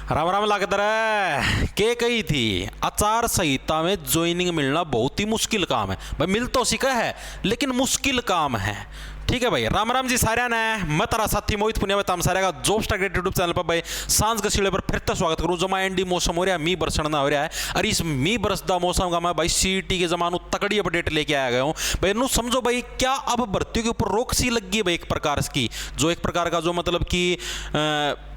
राम राम लागत रहा के कही थी आचार संहिता में ज्वाइनिंग मिलना बहुत ही मुश्किल काम है भाई। मिल तो सिका है लेकिन मुश्किल काम है। ठीक है भाई, राम राम जी सारे ने। मैं तारा साथी मोहित पुनिया ताम सारे का जॉब स्टार्ट यूट्यूब चैनल पर भाई सांझ के सीढ़े पर फिर से स्वागत करूँ। जमा एंडी मौसम हो रहा है, मी बरसना हो रहा है और इस मी बरसदा मौसम का मैं भाई सीटी के जमानों तकड़ी अपडेट लेके आया गया हूँ भाई। नू समझो भाई क्या अब भर्तियों के ऊपर रोक सी लगी है भाई, एक प्रकार की जो एक प्रकार का जो मतलब कि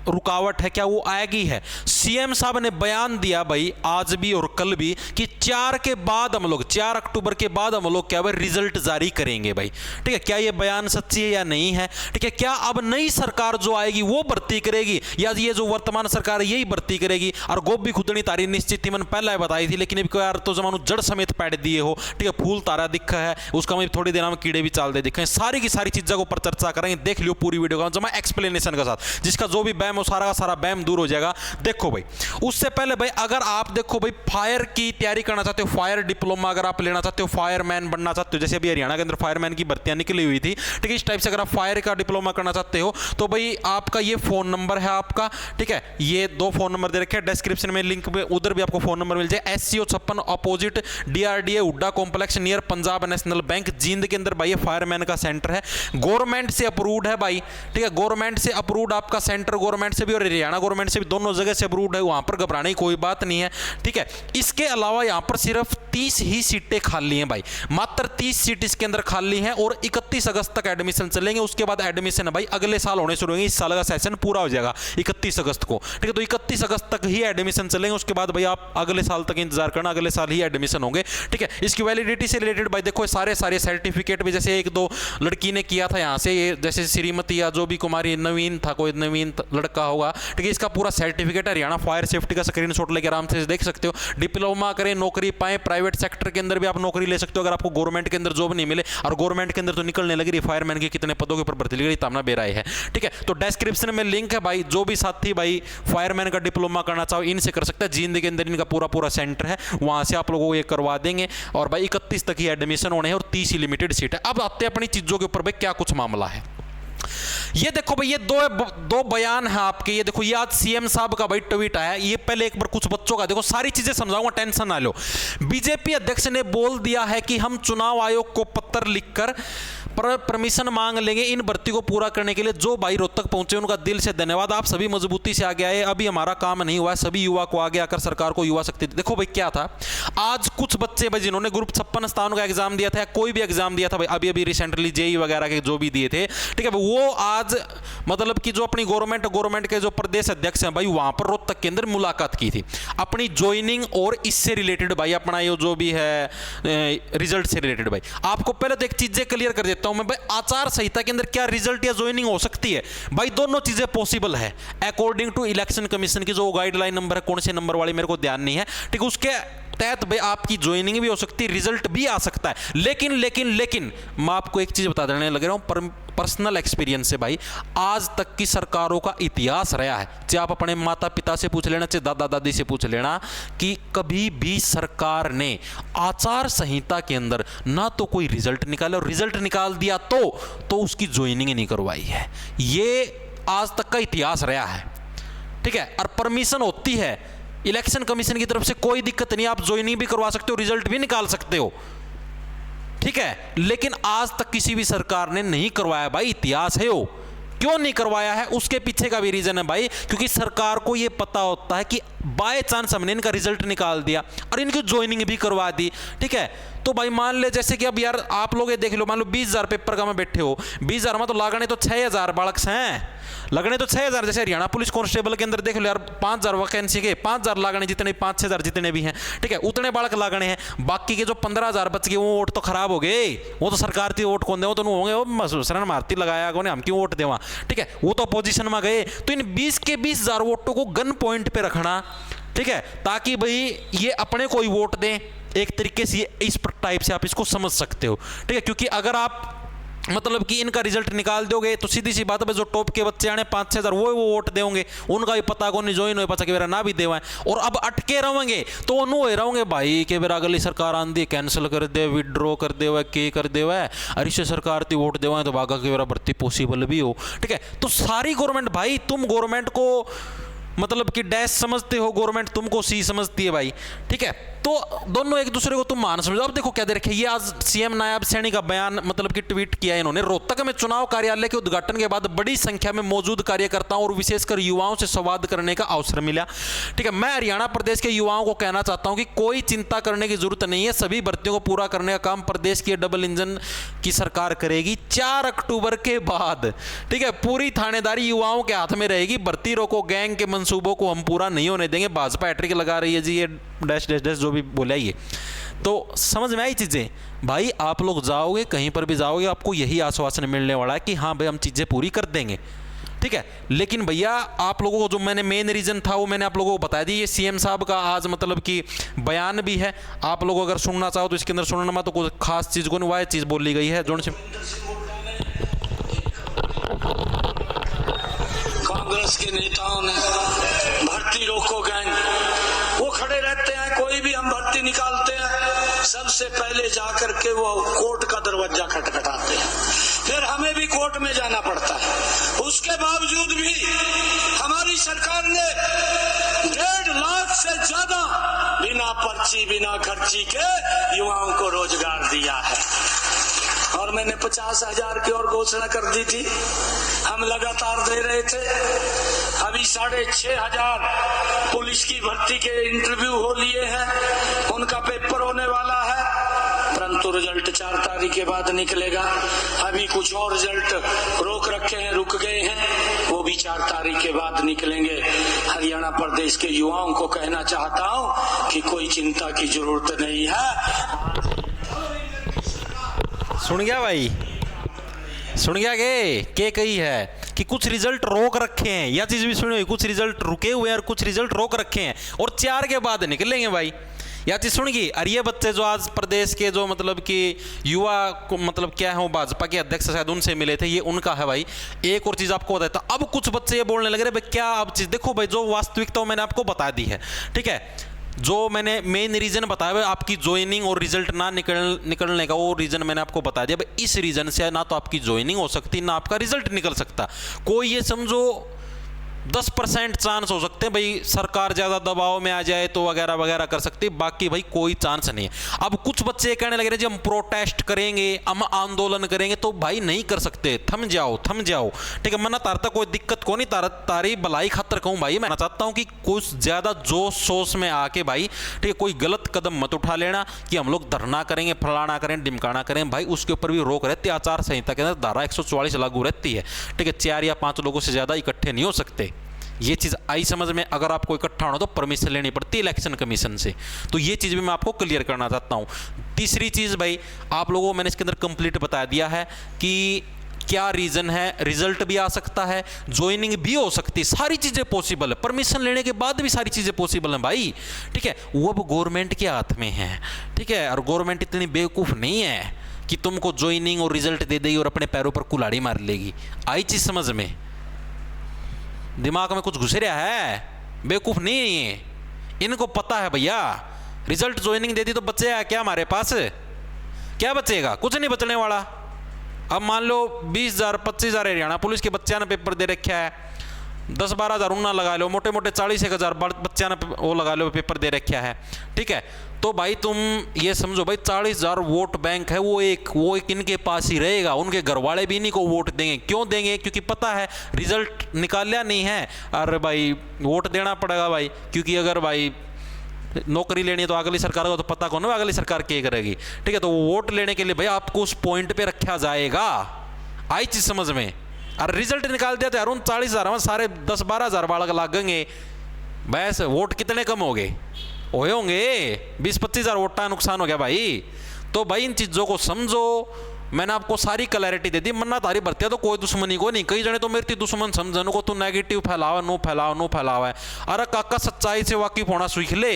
रुकावट है क्या वो आएगी है। सीएम साहब ने बयान दिया भाई आज भी और कल भी कि 4 के बाद हम लोग 4 अक्टूबर के बाद हम लोग क्या भाई रिजल्ट जारी करेंगे भाई। ठीक है, क्या ये बयान सच्ची है या नहीं है? ठीक है, क्या अब नई सरकार जो आएगी वो भर्ती करेगी या ये जो वर्तमान सरकार है यही भर्ती करेगी? और गोभी खुदनी तारी निश्चित मैंने पहले बताई थी, लेकिन अब यार तो जमानू जड़ समेत पैड दिए हो। ठीक है, फूल तारा दिखा है उसका मैं थोड़ी देर में कीड़े भी चाल दे दिखे। सारी की सारी चीजों को पर चर्चा करेंगे, देख लियो पूरी वीडियो का जमा एक्सप्लेनेशन के साथ, जिसका जो भी बैम सारा का सारा बैम दूर हो जाएगा। देखो भाई, उससे पहले भाई अगर आप देखो भाई फायर की तैयारी करना चाहते हो, फायर डिप्लोमा अगर आप लेना चाहते हो, फायरमैन बनना चाहते हो, जैसे अभी हरियाणा के अंदर फायरमैन की भर्तियां निकली हुई थी। ठीक है, इस टाइप से अगर आप फायर का डिप्लोमा करना चाहते हो तो भाई आपका ये फोन नंबर है आपका। ठीक है, ये 2 फोन नंबर दे रखे हैं डिस्क्रिप्शन में, लिंक पे उधर भी आपको फोन नंबर मिल जाए। SCO 56 opposite DRDA Hooda complex near Punjab national bank Jind के अंदर भाई ये फायरमैन का सेंटर है। गवर्नमेंट से अप्रूव्ड है भाई। ठीक है, गवर्नमेंट से अप्रूव्ड आपका सेंटर, गवर्नमेंट से भी और हरियाणा गवर्नमेंट से भी दोनों जगह से अप्रूव्ड है, वहां पर घबराने की कोई बात नहीं है। ठीक है, इसके अलावा यहां पर सिर्फ 30 ही सीटें खाली हैं भाई, मात्र 30 सीट इसके अंदर खाली हैं और 31 अगस्त तक एडमिशन चलेंगे। उसके बाद एडमिशन है भाई अगले साल होने शुरू होंगे, इस साल का सेशन पूरा हो जाएगा 31 अगस्त को। ठीक है, तो 31 अगस्त तक ही एडमिशन चलेंगे, उसके बाद भाई आप अगले साल तक इंतजार करना, अगले साल ही एडमिशन होंगे। ठीक है, इसकी वैलिडिटी से रिलेटेड भाई देखो सारे सर्टिफिकेट भी, जैसे 1-2 लड़की ने किया था यहाँ से, ये जैसे श्रीमती या जो भी कुमारी नवीन था, कोई नवीन लड़का होगा। ठीक है, इसका पूरा सर्टिफिकेट हरियाणा फायर सेफ्टी का स्क्रीनशॉट लेके आराम से देख सकते हो। डिप्लोमा करें, नौकरी पाएं, प्राइवेट सेक्टर के अंदर भी आप नौकरी ले सकते हो अगर आपको गवर्नमेंट के अंदर जॉब नहीं मिले। और गवर्नमेंट के अंदर तो निकलने लगी रही, फायरमैन के कितने पदों के ऊपर भर्ती लगी रही तामना बेराई है। ठीक है, तो डिस्क्रिप्शन में लिंक है भाई, जो भी साथी भाई फायरमैन का डिप्लोमा करना चाहो इनसे कर सकता है। जींद के अंदर इनका पूरा सेंटर है, वहां से आप लोगों को ये करवा देंगे। और भाई 31 तक ही एडमिशन होने हैं और 30 ही लिमिटेड सीट है। अब आते हैं अपनी चीजों के ऊपर भाई क्या कुछ मामला है। ये देखो भाई, ये दो बयान है आपके। ये देखो, ये आज सीएम साहब का भाई ट्वीट आया। ये पहले एक बार कुछ बच्चों का देखो, सारी चीजें समझाऊंगा, टेंशन ना लो। बीजेपी अध्यक्ष ने बोल दिया है कि हम चुनाव आयोग को पत्र लिखकर परमिशन मांग लेंगे इन भर्ती को पूरा करने के लिए। जो भाई रोहतक पहुंचे उनका दिल से धन्यवाद, आप सभी मजबूती से आगे आए। अभी हमारा काम नहीं हुआ है, सभी युवा को आगे आकर सरकार को युवा शक्ति। देखो भाई क्या था, आज कुछ बच्चे भाई जिन्होंने ग्रुप 56 स्थानों का एग्जाम दिया था या कोई भी एग्जाम दिया था भाई, अभी रिसेंटली जेई वगैरह के जो भी दिए थे, ठीक है, वो आज मतलब कि जो अपनी गवर्नमेंट के जो प्रदेश अध्यक्ष हैं भाई, वहां पर रोहतक के अंदर मुलाकात की थी अपनी ज्वाइनिंग और इससे रिलेटेड भाई अपना ये जो भी है रिजल्ट से रिलेटेड। भाई आपको पहले तो एक चीजें क्लियर कर देता हूं मैं भाई, आचार संहिता के अंदर क्या रिजल्ट या ज्वाइनिंग हो सकती है भाई, दोनों चीजें पॉसिबल है अकॉर्डिंग टू इलेक्शन कमीशन की जो गाइडलाइन नंबर है, कौन से नंबर वाली मेरे को ध्यान नहीं है। ठीक है, उसके तहत भाई आपकी ज्वाइनिंग भी हो सकती है, रिजल्ट भी आ सकता है। लेकिन मैं आपको एक चीज बता देने लग रहा हूं, पर्सनल एक्सपीरियंस से भाई, आज तक की सरकारों का इतिहास रहा है, चाहे आप अपने माता पिता से पूछ लेना, चाहे दादा दादी से पूछ लेना, कि कभी भी सरकार ने आचार संहिता के अंदर ना तो कोई रिजल्ट निकाला, और रिजल्ट निकाल दिया तो उसकी ज्वाइनिंग नहीं करवाई है। ये आज तक का इतिहास रहा है। ठीक है, और परमिशन होती है इलेक्शन कमीशन की तरफ से, कोई दिक्कत नहीं, आप ज्वाइनिंग भी करवा सकते हो, रिजल्ट भी निकाल सकते हो। ठीक है, लेकिन आज तक किसी भी सरकार ने नहीं करवाया भाई, इतिहास है वो। क्यों नहीं करवाया है उसके पीछे का भी रीजन है भाई, क्योंकि सरकार को यह पता होता है कि बाय चांस हमने इनका रिजल्ट निकाल दिया और इनकी ज्वाइनिंग भी करवा दी। ठीक है, तो भाई मान ले जैसे कि अब यार आप लोग ये देख लो, मान लो 20,000 पेपर का में बैठे हो, 20,000 में तो लागने तो 6,000 बालक हैं, लगने तो 6,000। जैसे हरियाणा पुलिस कांस्टेबल के अंदर देख लो यार, 5,000 वैकेंसी के 5,000 लागने, जितने 5-6,000 जितने भी हैं, ठीक है, उतने बालक लागने हैं। बाकी के जो 15,000 बच गए वो वोट तो खराब हो गए, वो तो सरकार थी, वोट कौन दे, वो तो होंगे वो शरण मारती लगाया कोने, हम क्यों वोट देवा। ठीक है, वो तो अपोजिशन में गए। तो इन 20 के 20,000 वोटों को गन पॉइंट पे रखना, ठीक है, ताकि भाई ये अपने को ही वोट दें, एक तरीके से इस टाइप से आप इसको समझ सकते हो। ठीक है, क्योंकि अगर आप मतलब कि इनका रिजल्ट निकाल दोगे तो सीधी सी बात है, जो टॉप के बच्चे आने 5-6,000 वो वोट देंगे, उनका भी पता को नहीं, ज्वाइन हो पता कि मेरा ना भी देवा है, और अब अटके रहेंगे तो वो हो रहोगे भाई कि मेरा अगली सरकार आंदी कैंसिल कर दे, विड्रॉ कर दे, के कर दे, और इससे सरकार थी वोट देवा तो भागा कि मेरा भर्ती पॉसिबल भी हो। ठीक है, तो सारी गवर्नमेंट भाई, तुम गवर्नमेंट को मतलब कि डैश समझते हो, गवर्नमेंट तुमको सी समझती है भाई। ठीक है, तो दोनों एक दूसरे को तुम मान समझो। अब देखो क्या दे रखे, ये आज सीएम नायब सैनी का बयान मतलब कि ट्वीट किया इन्होंने। रोहतक में चुनाव कार्यालय के उद्घाटन के बाद बड़ी संख्या में मौजूद कार्यकर्ताओं और विशेषकर युवाओं से संवाद करने का अवसर मिला। ठीक है, मैं हरियाणा प्रदेश के युवाओं को कहना चाहता हूं कि कोई चिंता करने की जरूरत नहीं है, सभी भर्तियों को पूरा करने का काम प्रदेश की डबल इंजन की सरकार करेगी 4 अक्टूबर के बाद। ठीक है, पूरी थानेदारी युवाओं के हाथ में रहेगी। भर्ती रोको गैंग के मंसूबों को हम पूरा नहीं होने देंगे। भाजपा हैट्रिक लगा रही है जी, ये डैश डैश डैश जो भी बोला ये, तो समझ में आई चीजें भाई। आप लोग जाओगे कहीं पर भी जाओगे, आपको यही आश्वासन मिलने वाला है कि हाँ भाई हम चीजें पूरी कर देंगे। ठीक है, लेकिन भैया आप लोगों को जो मैंने मेन रीजन था वो मैंने आप लोगों को बताया दी। ये सीएम साहब का आज मतलब कि बयान भी है, आप लोग अगर सुनना चाहो तो इसके अंदर सुनना मत, तो कोई खास चीज को नहीं, वह चीज बोली गई है जो कांग्रेस के नेताओं ने भर्ती रोको गैंग, वो खड़े रहते हैं, कोई भी हम भर्ती निकालते हैं सबसे पहले जाकर के वो कोर्ट का दरवाजा खटखटाते हैं, फिर हमें भी कोर्ट में जाना पड़ता है। उसके बावजूद भी हमारी सरकार ने 1.5 लाख से ज्यादा बिना पर्ची बिना खर्ची के युवाओं को रोजगार दिया है। और मैंने 50,000 की और घोषणा कर दी थी, हम लगातार दे रहे थे। अभी 6,500 पुलिस की भर्ती के इंटरव्यू हो लिए हैं, उनका पेपर होने वाला है, परंतु रिजल्ट 4 तारीख के बाद निकलेगा। अभी कुछ और रिजल्ट रोक रखे हैं, रुक गए हैं, वो भी 4 तारीख के बाद निकलेंगे। हरियाणा प्रदेश के युवाओं को कहना चाहता हूं कि कोई चिंता की जरूरत नहीं है। सुन गया भाई, सुन गया के कही है कि कुछ रिजल्ट रोक रखे हैं, यह चीज भी सुनी हुई, कुछ रिजल्ट रुके हुए हैं और कुछ रिजल्ट रोक रखे हैं और 4 के बाद निकलेंगे भाई। यह चीज सुन गई। और ये बच्चे जो आज प्रदेश के जो मतलब कि युवा को मतलब क्या है, वो भाजपा के अध्यक्ष शायद उनसे मिले थे, ये उनका है भाई। एक और चीज आपको बताता, अब कुछ बच्चे ये बोलने लगे भाई क्या, अब चीज देखो भाई, जो वास्तविकता मैंने आपको बता दी है। ठीक है, जो मैंने मेन रीजन बताया भाई आपकी ज्वाइनिंग और रिजल्ट ना निकलने का, वो रीजन मैंने आपको बता दिया भाई। इस रीजन से ना तो आपकी ज्वाइनिंग हो सकती ना आपका रिजल्ट निकल सकता। कोई ये समझो 10% चांस हो सकते हैं भाई, सरकार ज़्यादा दबाव में आ जाए तो वगैरह वगैरह कर सकती है, बाकी भाई कोई चांस नहीं है। अब कुछ बच्चे कहने लगे जी हम प्रोटेस्ट करेंगे, हम आंदोलन करेंगे, तो भाई नहीं कर सकते, थम जाओ थम जाओ। ठीक है, मना तारता कोई दिक्कत को नहीं, तारी भलाई खातर कहूँ भाई। मैं चाहता हूँ कि कुछ ज़्यादा जोश शोश में आके भाई, ठीक है, कोई गलत कदम मत उठा लेना कि हम लोग धरना करेंगे, फलाना करें, डिमकाना करें। भाई उसके ऊपर भी रोक रहती है, आचार संहिता के अंदर धारा 144 लागू रहती है। ठीक है, 4 या 5 लोगों से ज़्यादा इकट्ठे नहीं हो सकते। ये चीज़ आई समझ में। अगर आपको इकट्ठा होना तो परमिशन लेनी पड़ती है इलेक्शन कमीशन से, तो ये चीज़ भी मैं आपको क्लियर करना चाहता हूँ। तीसरी चीज़ भाई आप लोगों को मैंने इसके अंदर कंप्लीट बता दिया है कि क्या रीज़न है, रिजल्ट भी आ सकता है, ज्वाइनिंग भी हो सकती है, सारी चीज़ें पॉसिबल है, परमिशन लेने के बाद भी सारी चीज़ें पॉसिबल हैं भाई। ठीक है, वो अब गवर्नमेंट के हाथ में है। ठीक है, और गवर्नमेंट इतनी बेवकूफ़ नहीं है कि तुमको ज्वाइनिंग और रिजल्ट दे देगी और अपने पैरों पर कुल्हाड़ी मार लेगी। आई चीज़ समझ में, दिमाग में कुछ घुस रहा है, बेवकूफ़ नहीं है, इनको पता है भैया। रिजल्ट ज्वाइनिंग दे दी तो बचेगा क्या हमारे पास, क्या बचेगा, कुछ नहीं बचने वाला। अब मान लो 20,000 25,000 हरियाणा पुलिस के बच्चा ने पेपर दे रखा है, 10-12,000 उन्ना लगा लो, मोटे मोटे 40,000 बच्चा ने वो लगा लो पेपर दे रखा है। ठीक है, तो भाई तुम ये समझो भाई 40,000 वोट बैंक है, वो एक इनके पास ही रहेगा, उनके घर वाले भी इन्हीं को वोट देंगे। क्यों देंगे, क्योंकि पता है रिजल्ट निकाला नहीं है, अरे भाई वोट देना पड़ेगा भाई, क्योंकि अगर भाई नौकरी लेनी है तो अगली सरकार को तो पता कौन है अगली सरकार क्या करेगी। ठीक है, तो वोट लेने के लिए भाई आपको उस पॉइंट पे रखा जाएगा। आई चीज समझ में। अरे रिजल्ट निकाल दिया तो यार उन 40,000 में सारे 10-12,000 बालक लागेंगे, बस वोट कितने कम हो गए, होंगे 20-25,000 वोट का नुकसान हो गया भाई। तो भाई इन चीज़ों को समझो, मैंने आपको सारी क्लैरिटी दे दी। मन्ना तारी भरती है तो कोई दुश्मनी को नहीं, कई जने तो मेरी दुश्मन समझने को, तू नेगेटिव फैलावा नो फैलावा है। अरे काका सच्चाई से वाकिफ होना सीख ले,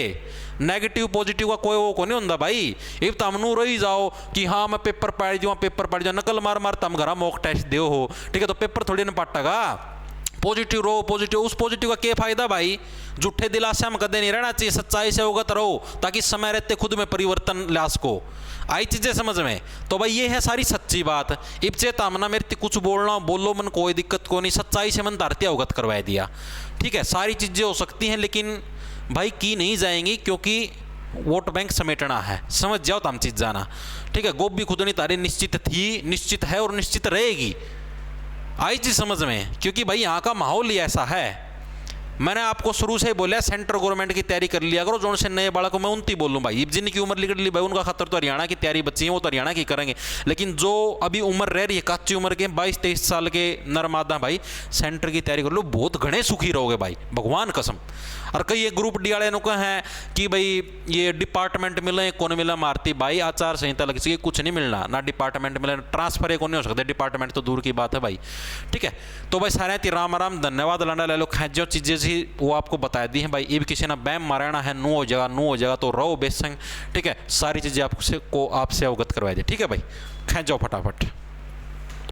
नेगेटिव पॉजिटिव का कोई वो को नहीं होता भाई। एक तो हमनू रही जाओ कि हाँ मैं पेपर पढ़ जाओ, नकल मार तम घरा मॉक टेस्ट दो हो। ठीक है, तो पेपर थोड़ी ना पाटेगा, पॉजिटिव रहो पॉजिटिव। उस पॉजिटिव का क्या फायदा भाई, झूठे दिलासे में कदे नहीं रहना चाहिए, सच्चाई से अवगत रहो ताकि समय रहते खुद में परिवर्तन ला सको। आई चीजें समझ में। तो भाई ये है सारी सच्ची बात। इबचे तामना मेरे कुछ बोलना बोलो मन कोई दिक्कत को नहीं, सच्चाई से मन धारती अवगत करवा दिया। ठीक है, सारी चीज़ें हो सकती हैं लेकिन भाई की नहीं जाएंगी, क्योंकि वोट बैंक समेटना है, समझ जाओ तम चीज जाना। ठीक है, गोभी खुदनी तारी निश्चित थी, निश्चित है और निश्चित रहेगी, आई चीज समझ में, क्योंकि भाई यहाँ का माहौल ही ऐसा है। मैंने आपको शुरू से ही बोला सेंट्रल गवर्नमेंट की तैयारी कर लिया करो, जो से नए बालक को मैं उनती बोलूँ भाई, जिनकी उम्र निकल ली भाई उनका खतर तो हरियाणा की तैयारी बच्ची है, वो तो हरियाणा की करेंगे, लेकिन जो अभी उम्र रह रही है कच्ची उम्र के 22-23 साल के नरमादा भाई, सेंटर की तैयारी कर लो, बहुत घने सुखी रहोगे भाई, भगवान कसम। और कई ये ग्रुप डी वाले को हैं कि भाई ये डिपार्टमेंट मिले कौन मिला मारती, भाई आचार संहिता लग सके कुछ नहीं मिलना, ना डिपार्टमेंट मिले, ट्रांसफर एक नहीं हो सकता, डिपार्टमेंट तो दूर की बात है भाई। ठीक है, तो भाई सारे राम राम, धन्यवाद, लंडा ले लो, खेच जो चीज़ें सी वो आपको बता दी हैं भाई। ये भी किसी ने बैम मारना है, नू हो जाएगा तो रहो बेसंग। ठीक है, सारी चीज़ें आपसे अवगत करवाई दी। ठीक है भाई, खेच जाओ फटाफट।